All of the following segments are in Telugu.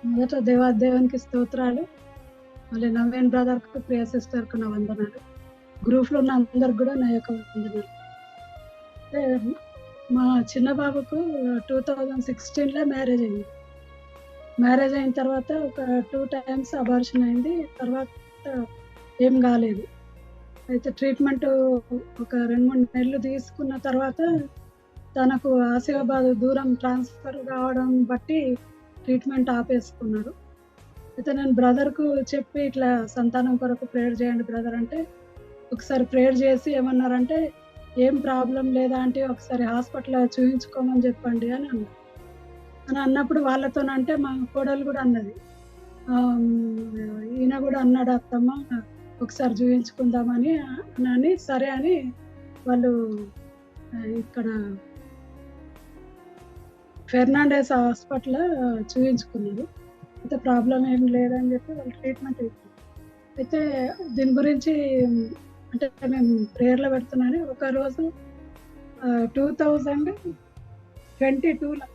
మొదట దేవునికి స్తోత్రాలు. మళ్ళీ నవీన్ బ్రదర్‌కు, ప్రియ సిస్టర్‌కు నా వందనాలు. గ్రూప్‌లో ఉన్న అందరికి గూడా నా యొక్క వందనాలు. అయితే మా చిన్న బాబుకు 2016లో మ్యారేజ్ అయింది. మ్యారేజ్ అయిన తర్వాత ఒక 2 టైమ్స్ అబార్షన్ అయింది. తర్వాత ఏం గాలేదు. అయితే ట్రీట్‌మెంటు ఒక 2, 3 నెలలు తీసుకున్న తర్వాత తనకు ఆసిఫాబాద్ దూరం ట్రాన్స్‌ఫర్ కావడం బట్టి ట్రీట్‌మెంట్ ఆపేసుకున్నారు. అయితే నేను బ్రదర్‌కు చెప్పి ఇట్లా సంతానం కొరకు ప్రేయర్ చేయండి బ్రదర్ అంటే, ఒకసారి ప్రేయర్ చేసి ఏమన్నారంటే, "ఏం ప్రాబ్లమ్ లేదా ఆంటీ ఒకసారి హాస్పిటల్‌లో చూయించుకోమని చెప్పండి" అని అన్నారు. అని అన్నప్పుడు వాళ్ళతోనంటే మా కోడలు గూడా అన్నది. ఈయన గూడా అన్నాడు అత్తమ్మ ఒకసారి చూయించుకుందామని అని సరే అని వాళ్ళు ఇక్కడ ఫెర్నాండెస్ హాస్పిటల్‌లో చూయించుకున్నారు. అయితే ప్రాబ్లమ్ ఏం లేదని చెప్పి వాళ్ళు ట్రీట్మెంట్ ఇచ్చారు. అయితే దీని గురించి అంటే మేము ప్రేయర్‌లో పెడుతున్నాను. ఒకరోజు 2022లో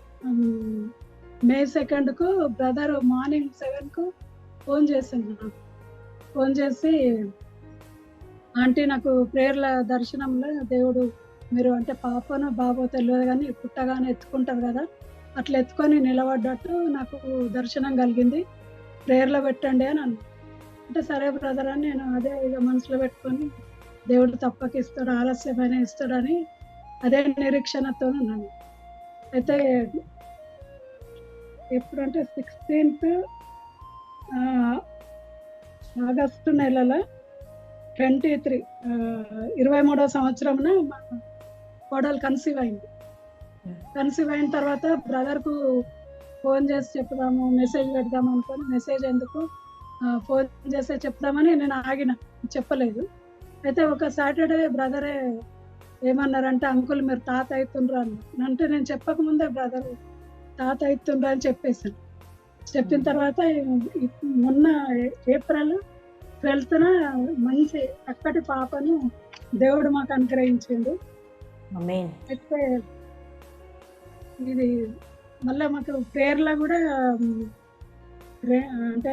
మే 2కు బ్రదర్ మార్నింగ్ 7కు ఫోన్ చేసిండు నాకు. ఫోన్ చేసి, "ఆంటీ నాకు ప్రేయర్‌ల దర్శనంలో దేవుడు మీరు అంటే పాపనో, బాబో తెలవదు గానీ పుట్టగానే ఎత్తుకుంటారు గదా! అట్లా ఎత్తుకొని నిలబడ్డట్టు నాకు దర్శనం కలిగింది. ప్రేయర్‌లో పెట్టండి" అని అన్నా. అంటే సరే బ్రదర్ అని నేను అదే ఇగ మనసులో పెట్టుకొని దేవుడు తప్పక ఇస్తాడు, ఆలస్యమైన ఇస్తాడని అదే నిరీక్షణతోనున్నాను. అయితే ఎప్పుడంటే 16థ్ ఆహ్, ఆగస్టు నెలలో 23వ సంవత్సరంన మా కోడలు కన్సీవ్ అయింది. కన్సీవ్ అయిన తర్వాత బ్రదర్‌కు ఫోన్ చేసి చెప్దాము, మెసేజ్ పెడదాం అనుకోని మెసేజ్ ఎందుకు ఫోన్ చేసి చెప్దామని నేను ఆగిన. చెప్పలేదు. అయితే ఒక సాటర్‌డే బ్రదరే ఏమన్నారంటే, "అంకుల్ మీరు తాత అయితుండ్రు" అన్నారు. అంటే నేను చెప్పకముందే బ్రదర్ తాత అయితుండ్రు అని చెప్పేసాను. చెప్పిన తర్వాత మొన్న ఏప్రిల్ 12న మంచి చక్కటి పాపను దేవుడు మాకు అనుగ్రహించిండు. ఆమేన్. అయితే ఇది మళ్ళా మాకు ప్రేయర్‌లో గూడా అంటే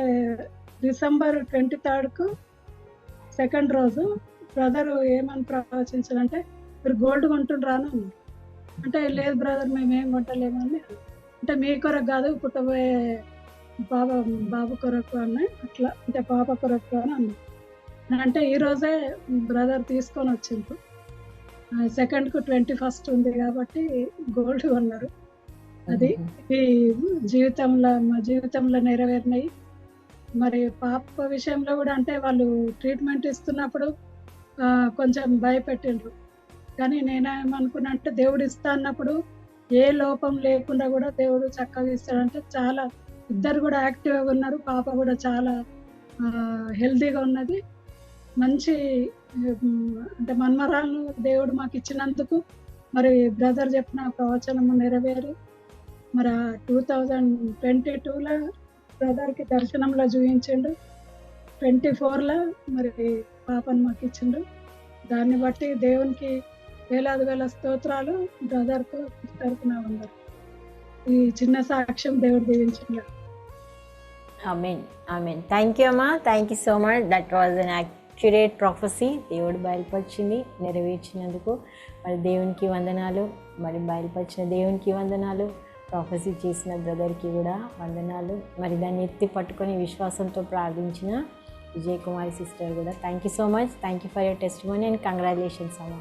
డిసెంబర్ 23కు సెకండ్ రోజు బ్రదర్ ఏమని ప్రవచించారంటే, "మీరు గోల్డ్ కొంటుండ్రా" అని అన్నారు. అంటే లేదు బ్రదర్ మేమేం కొంటలేమని. అంటే మీ కొరకు గాదు పుట్టబోయే బాబు కొరకు అని అట్లా అంటే పాప కొరకు అని అన్నారు. అంటే ఈ రోజే బ్రదర్ తీసుకొనొచ్చిండ్రు. సెకండ్‌కు 21st ఉంది గాబట్టి గోల్డ్ కొన్నారు. అది ఈ మా జీవితంలో నెరవేరినయి. మరి పాప విషయంలో గూడా అంటే వాళ్ళు ట్రీట్మెంట్ ఇస్తున్నప్పుడు కొంచెం భయపెట్టిండ్రు. కానీ నేనేమనుకున్నా అంటే దేవుడు ఇస్తా అన్నప్పుడు ఏ లోపం లేకుండా గూడా దేవుడు చక్కగా ఇస్తాడంటే చాలా ఇద్దరు గూడా యాక్టివ్‌గా ఉన్నారు. పాప గూడా చాలా హెల్తీగా ఉన్నది. మంచి అంటే మన్మరాలను దేవుడు మాకిచ్చినందుకు మరి బ్రదర్ చెప్పిన ప్రవచనము నెరవేరి మరి 2022లో బ్రదర్‌కి దర్శనంలో చూయించిండు. 24లో మరి పాపను మాకిచ్చిండు. దాన్ని బట్టి దేవునికి వేలాది వేల స్తోత్రాలు. బ్రదర్‌కు, సిస్టర్‌కు నా వందనాలు. ఈ చిన్న సాక్ష్యం దేవుడు దీవించిండు. ఆమేన్. ఆమేన్. థ్యాంక్ యూ అమ్మా. Thank you so much. That was an accurate ప్రొఫెసీ. దేవుడు బయలుపరిచింది, నెరవేర్చినందుకు మరి దేవునికి వందనాలు. మరి బయలుపరిచిన దేవునికి వందనాలు. ప్రొఫెసీ చేసిన బ్రదర్కి కూడా వందనాలు. మరి దాన్ని ఎత్తి పట్టుకొని విశ్వాసంతో ప్రార్థించిన విజయ్ కుమారి సిస్టర్ కూడా thank you so much. Thank you for your testimony and congratulations అమ్మా.